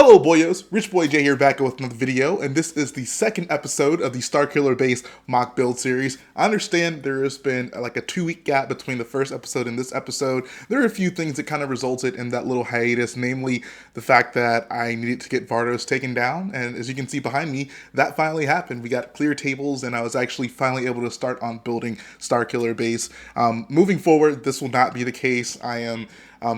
Hello boyos, Rich Boy J here back with another video, and this is the second episode of the Starkiller base mock build series. I understand there has been like a 2-week gap between the first episode and this episode. There are a few things that kind of resulted in that little hiatus, namely the fact that I needed to get Vardos taken down, and as you can see behind me, that finally happened. We got clear tables, and I was actually finally able to start on building Starkiller base. Moving forward, this will not be the case. I am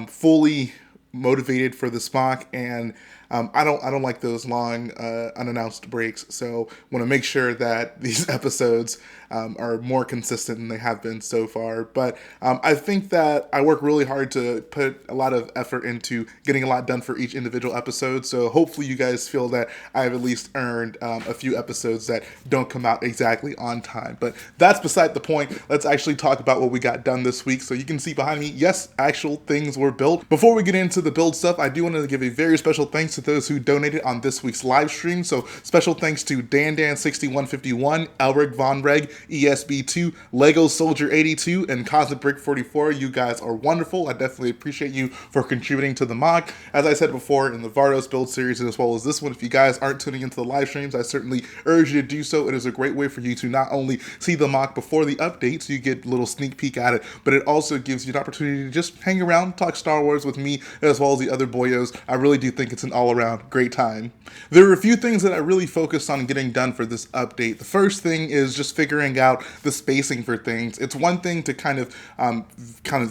fully motivated for this mock, and I don't like those long unannounced breaks, so want to make sure that these episodes are more consistent than they have been so far. But I think that I work really hard to put a lot of effort into getting a lot done for each individual episode, so hopefully you guys feel that I've at least earned a few episodes that don't come out exactly on time. But that's beside the point. Let's actually talk about what we got done this week. So you can see behind me, yes, actual things were built. Before we get into the build stuff, I do want to give a very special thanks to those who donated on this week's live stream. So special thanks to Dan6151, Elrik Vonreg, ESB2, Legosoldier 82, and Cosmic Brick 44. You guys are wonderful. I definitely appreciate you for contributing to the mock. As I said before in the Vardos build series, as well as this one, if you guys aren't tuning into the live streams, I certainly urge you to do so. It is a great way for you to not only see the mock before the update, so you get a little sneak peek at it, but it also gives you an opportunity to just hang around, talk Star Wars with me, as well as the other boyos. I really do think it's an all-around great time. There are a few things that I really focused on getting done for this update. The first thing is just figuring out the spacing for things. It's one thing to kind of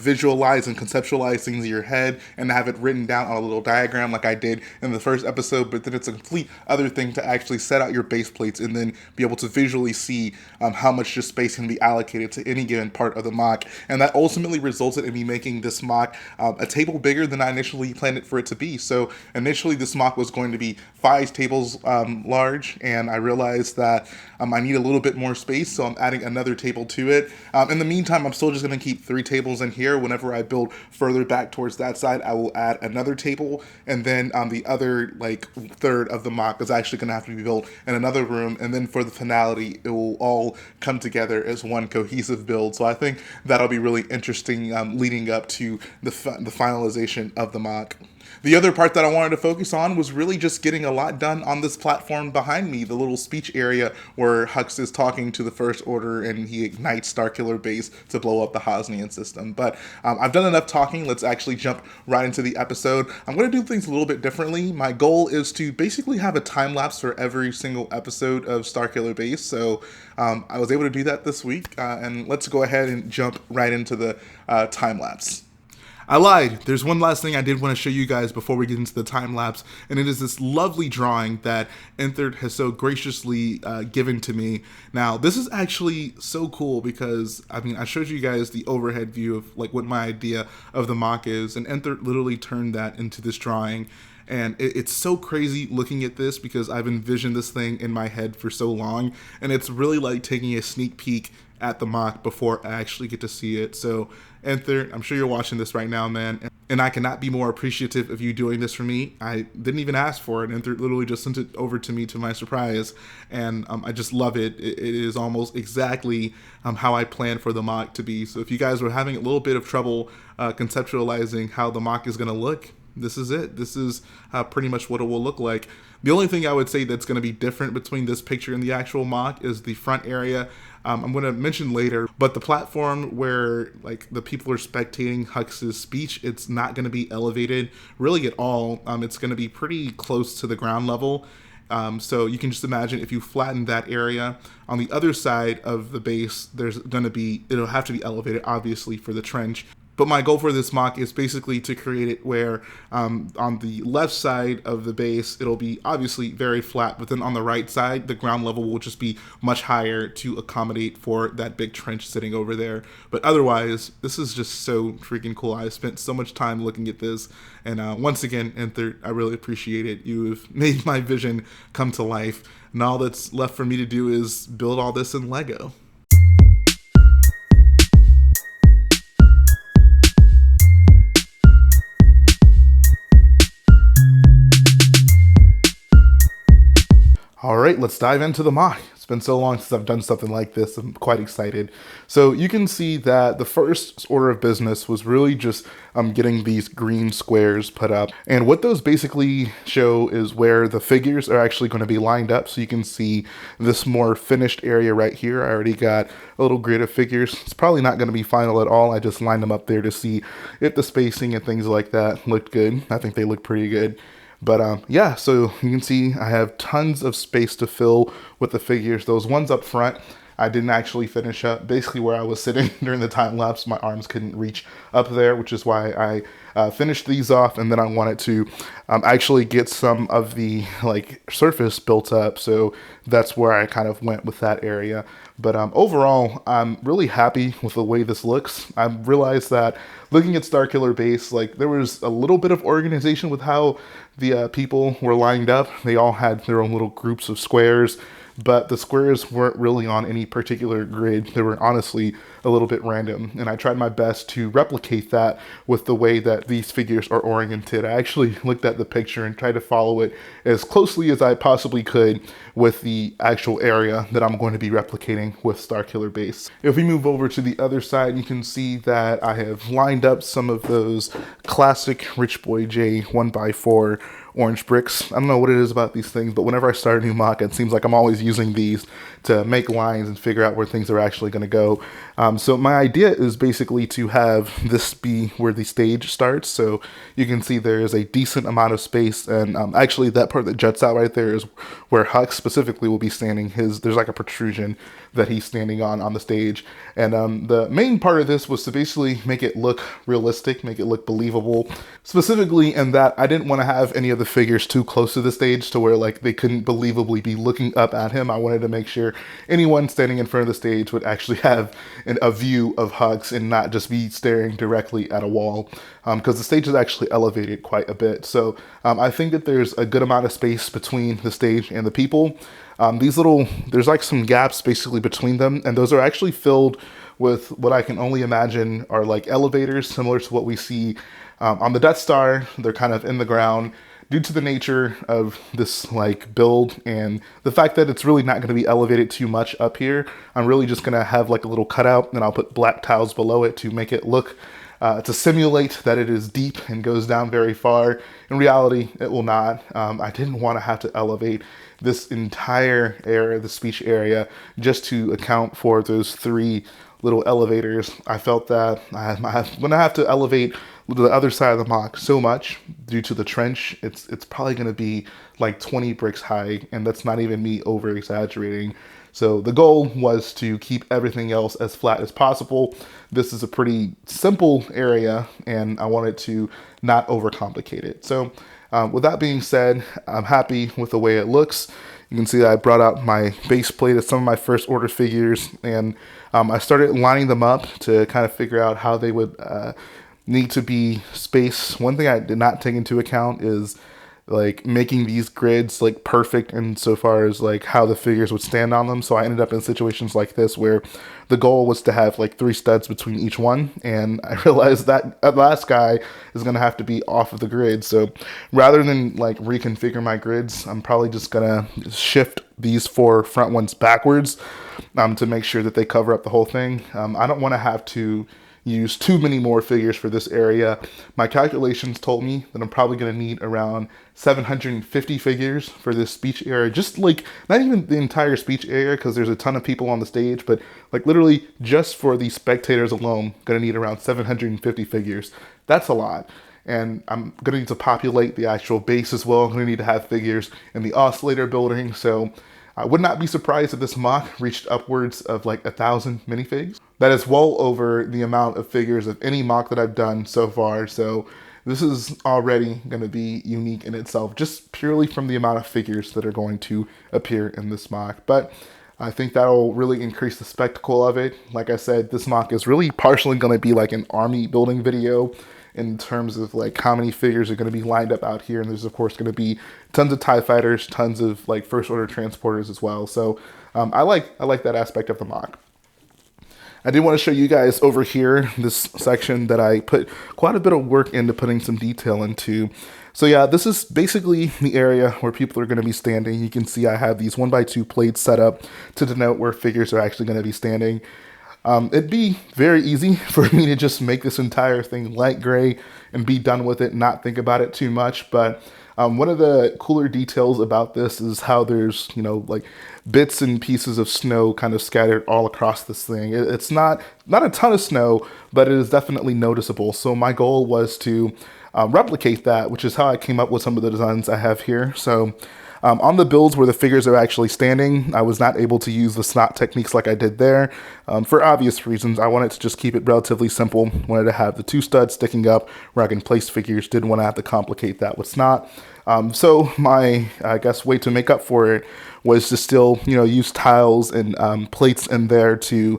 visualize and conceptualize things in your head and have it written down on a little diagram like I did in the first episode, but then it's a complete other thing to actually set out your base plates and then be able to visually see how much just space can be allocated to any given part of the mock. And that ultimately resulted in me making this mock a table bigger than I initially planned it for it to be. So initially this mock was going to be 5 tables large, and I realized that I need a little bit more space, so I'm adding another table to it. In the meantime, I'm still just going to keep 3 tables in here. Whenever I build further back towards that side, I will add another table, and then the other third of the mock is actually going to have to be built in another room, and then for the finality, it will all come together as one cohesive build. So I think that'll be really interesting leading up to the finalization of the mock. The other part that I wanted to focus on was really just getting a lot done on this platform behind me, the little speech area where Hux is talking to the First Order and he ignites Starkiller base to blow up the Hosnian system. But I've done enough talking. Let's actually jump right into the episode. I'm going to do things a little bit differently. My goal is to basically have a time lapse for every single episode of Starkiller base. So I was able to do that this week, and let's go ahead and jump right into the time lapse. I lied. There's one last thing I did want to show you guys before we get into the time lapse, and it is this lovely drawing that Enthert has so graciously given to me. Now, this is actually so cool because, I showed you guys the overhead view of what my idea of the mock is, and Enthert literally turned that into this drawing. And it's so crazy looking at this because I've envisioned this thing in my head for so long, and it's really like taking a sneak peek at the mock before I actually get to see it. So Enthert, I'm sure you're watching this right now, man, and I cannot be more appreciative of you doing this for me. I didn't even ask for it. Enthert literally just sent it over to me to my surprise, and I just love it. It is almost exactly how I planned for the mock to be. So if you guys were having a little bit of trouble conceptualizing how the mock is going to look, this is it. This is pretty much what it will look like. The only thing I would say that's going to be different between this picture and the actual mock is the front area. I'm going to mention later, but the platform where the people are spectating Hux's speech, it's not going to be elevated really at all. It's going to be pretty close to the ground level. So you can just imagine if you flatten that area, on the other side of the base, it'll have to be elevated, obviously, for the trench. But my goal for this mock is basically to create it where on the left side of the base, it'll be obviously very flat, but then on the right side, the ground level will just be much higher to accommodate for that big trench sitting over there. But otherwise, this is just so freaking cool. I spent so much time looking at this, and once again, Enthert, I really appreciate it. You've made my vision come to life, and all that's left for me to do is build all this in Lego. All right, let's dive into the mock. It's been so long since I've done something like this. I'm quite excited. So you can see that the first order of business was really just getting these green squares put up. And what those basically show is where the figures are actually going to be lined up. So you can see this more finished area right here. I already got a little grid of figures. It's probably not going to be final at all. I just lined them up there to see if the spacing and things like that looked good. I think they look pretty good. But yeah, so you can see I have tons of space to fill with the figures. Those ones up front, I didn't actually finish up. Basically where I was sitting during the time lapse, my arms couldn't reach up there, which is why I finished these off, and then I wanted to actually get some of the like surface built up. So that's where I kind of went with that area. But overall, I'm really happy with the way this looks. I realized that looking at Starkiller base, like there was a little bit of organization with how the people were lined up. They all had their own little groups of squares, but the squares weren't really on any particular grid. They were honestly a little bit random, and I tried my best to replicate that with the way that these figures are oriented. I actually looked at the picture and tried to follow it as closely as I possibly could with the actual area that I'm going to be replicating with Starkiller base. If we move over to the other side, you can see that I have lined up some of those classic Rich Boy J 1x4 orange bricks. I don't know what it is about these things, but whenever I start a new mock, it seems like I'm always using these to make lines and figure out where things are actually going to go. So my idea is basically to have this be where the stage starts. So you can see there is a decent amount of space, and actually that part that juts out right there is where Hux specifically will be standing. There's like a protrusion that he's standing on the stage. And the main part of this was to basically make it look realistic, make it look believable, specifically in that I didn't want to have any of the figures too close to the stage to where like they couldn't believably be looking up at him. I wanted to make sure anyone standing in front of the stage would actually have a view of Hux and not just be staring directly at a wall, because the stage is actually elevated quite a bit. So I think that there's a good amount of space between the stage and the people. There's like some gaps basically between them, and those are actually filled with what I can only imagine are like elevators similar to what we see on the Death Star. They're kind of in the ground due to the nature of this like build and the fact that it's really not going to be elevated too much up here. I'm really just going to have like a little cutout, and I'll put black tiles below it to make it look to simulate that it is deep and goes down very far. In reality, it will not. I didn't want to have to elevate this entire area, the speech area, just to account for those 3 little elevators. I felt that I'm going to have to elevate the other side of the MOC so much due to the trench. It's probably going to be like 20 bricks high, and that's not even me over exaggerating. So the goal was to keep everything else as flat as possible. This is a pretty simple area, and I wanted to not overcomplicate it. So with that being said, I'm happy with the way it looks. You can see that I brought out my base plate of some of my first order figures, and I started lining them up to kind of figure out how they would need to be spaced. One thing I did not take into account is like making these grids like perfect insofar as like how the figures would stand on them. So I ended up in situations like this where the goal was to have like 3 studs between each one, and I realized that last guy is going to have to be off of the grid. So rather than like reconfigure my grids, I'm probably just going to shift these 4 front ones backwards to make sure that they cover up the whole thing. I don't want to have to use too many more figures for this area. My calculations told me that I'm probably going to need around 750 figures for this speech area. Just like, not even the entire speech area because there's a ton of people on the stage, but like literally just for the spectators alone, going to need around 750 figures. That's a lot. And I'm going to need to populate the actual base as well. I'm going to need to have figures in the oscillator building. So I would not be surprised if this MOC reached upwards of like 1,000 minifigs. That is well over the amount of figures of any MOC that I've done so far. So this is already going to be unique in itself, just purely from the amount of figures that are going to appear in this MOC. But I think that'll really increase the spectacle of it. Like I said, this MOC is really partially going to be like an army building video in terms of like how many figures are going to be lined up out here. And there's of course going to be tons of TIE fighters, tons of like first order transporters as well. So I like that aspect of the MOC. I did want to show you guys over here, this section that I put quite a bit of work into putting some detail into. So yeah, this is basically the area where people are going to be standing. You can see I have these 1x2 plates set up to denote where figures are actually going to be standing. It'd be very easy for me to just make this entire thing light gray and be done with it, not think about it too much, but one of the cooler details about this is how there's, like bits and pieces of snow kind of scattered all across this thing. It's not a ton of snow, but it is definitely noticeable. So my goal was to replicate that, which is how I came up with some of the designs I have here. So on the builds where the figures are actually standing, I was not able to use the snot techniques like I did there. For obvious reasons, I wanted to just keep it relatively simple. Wanted to have the 2 studs sticking up where I can place figures. Didn't want to have to complicate that with snot. So my, I guess, way to make up for it was to still, use tiles and plates in there to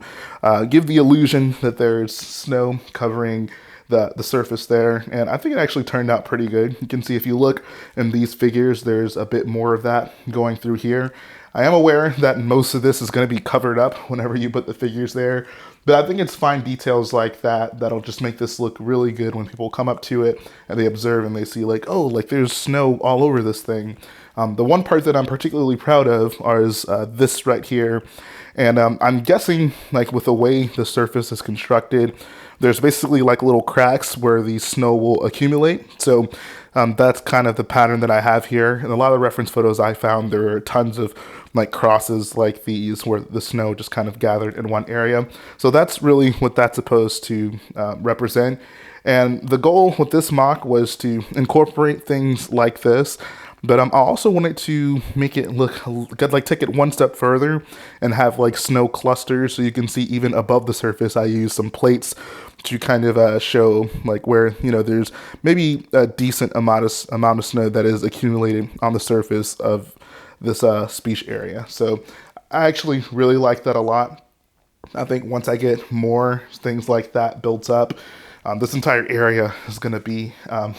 give the illusion that there's snow covering the surface there, and I think it actually turned out pretty good. You can see if you look in these figures, there's a bit more of that going through here. I am aware that most of this is going to be covered up whenever you put the figures there, but I think it's fine details like that that'll just make this look really good when people come up to it and they observe and they see like, oh, like there's snow all over this thing. The one part that I'm particularly proud of is this right here. And I'm guessing, like with the way the surface is constructed, there's basically like little cracks where the snow will accumulate. So that's kind of the pattern that I have here. And a lot of reference photos I found, there are tons of like crosses like these where the snow just kind of gathered in one area. So that's really what that's supposed to represent. And the goal with this MOC was to incorporate things like this, but I also wanted to make it look, like take it one step further and have like snow clusters. So you can see even above the surface, I used some plates to kind of show like where, there's maybe a decent amount of snow that is accumulated on the surface of this speech area. So I actually really like that a lot. I think once I get more things like that built up, this entire area is going to be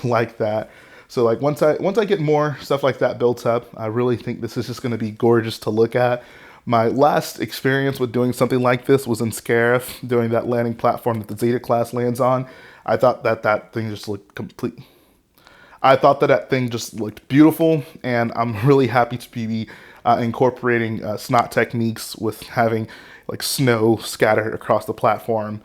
like that. So like once I get more stuff like that built up, I really think this is just going to be gorgeous to look at. My last experience with doing something like this was in Scarif, doing that landing platform that the Zeta class lands on. I thought that thing just looked complete. I thought that thing just looked beautiful, and I'm really happy to be incorporating snot techniques with having like snow scattered across the platform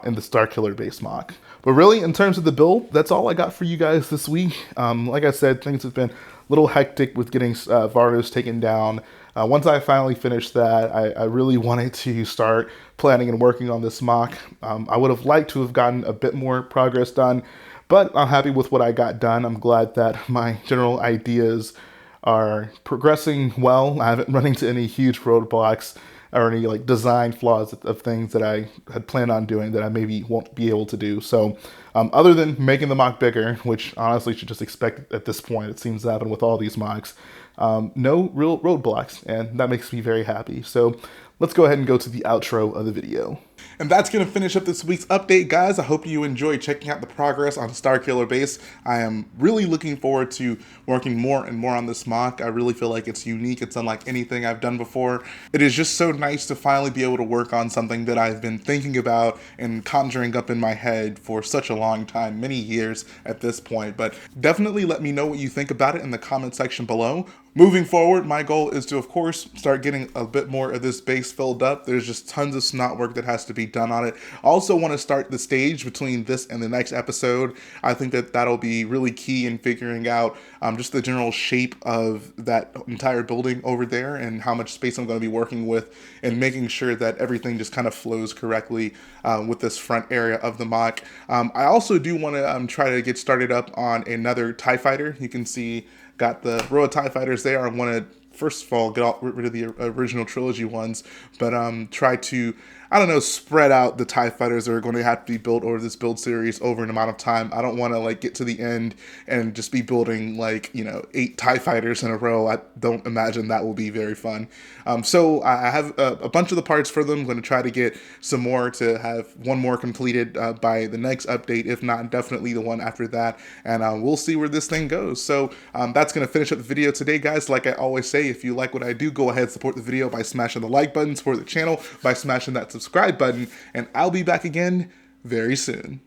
in the Starkiller base MOC. But really, in terms of the build, that's all I got for you guys this week. Like I said, things have been a little hectic with getting Vardos taken down. Once I finally finished that, I really wanted to start planning and working on this MOC. I would have liked to have gotten a bit more progress done, but I'm happy with what I got done. I'm glad that my general ideas are progressing well. I haven't run into any huge roadblocks or any like design flaws of things that I had planned on doing that I maybe won't be able to do. So other than making the MOC bigger, which honestly you should just expect at this point, it seems to happen with all these MOCs, no real roadblocks, and that makes me very happy. So let's go ahead and go to the outro of the video. And that's going to finish up this week's update, guys. I hope you enjoyed checking out the progress on Starkiller base. I am really looking forward to working more and more on this MOC. I really feel like it's unique. It's unlike anything I've done before. It is just so nice to finally be able to work on something that I've been thinking about and conjuring up in my head for such a long time, many years at this point. But definitely let me know what you think about it in the comment section below. Moving forward, my goal is to, of course, start getting a bit more of this base filled up. There's just tons of snot work that has to be done on it. I also want to start the stage between this and the next episode. I think that that'll be really key in figuring out just the general shape of that entire building over there and how much space I'm going to be working with, and making sure that everything just kind of flows correctly with this front area of the MOC. I also do want to try to get started up on another TIE fighter. You can see got the row of TIE fighters there. I want to, first of all, get rid of the original trilogy ones, but try to, I don't know, spread out the TIE fighters that are going to have to be built over this build series over an amount of time. I don't want to like get to the end and just be building like, 8 TIE fighters in a row. I don't imagine that will be very fun. So I have a bunch of the parts for them. I'm going to try to get some more to have one more completed by the next update. If not, definitely the one after that. And we'll see where this thing goes. So that's going to finish up the video today, guys. Like I always say, if you like what I do, go ahead and support the video by smashing the like button, support the channel by smashing that subscribe subscribe button, and I'll be back again very soon.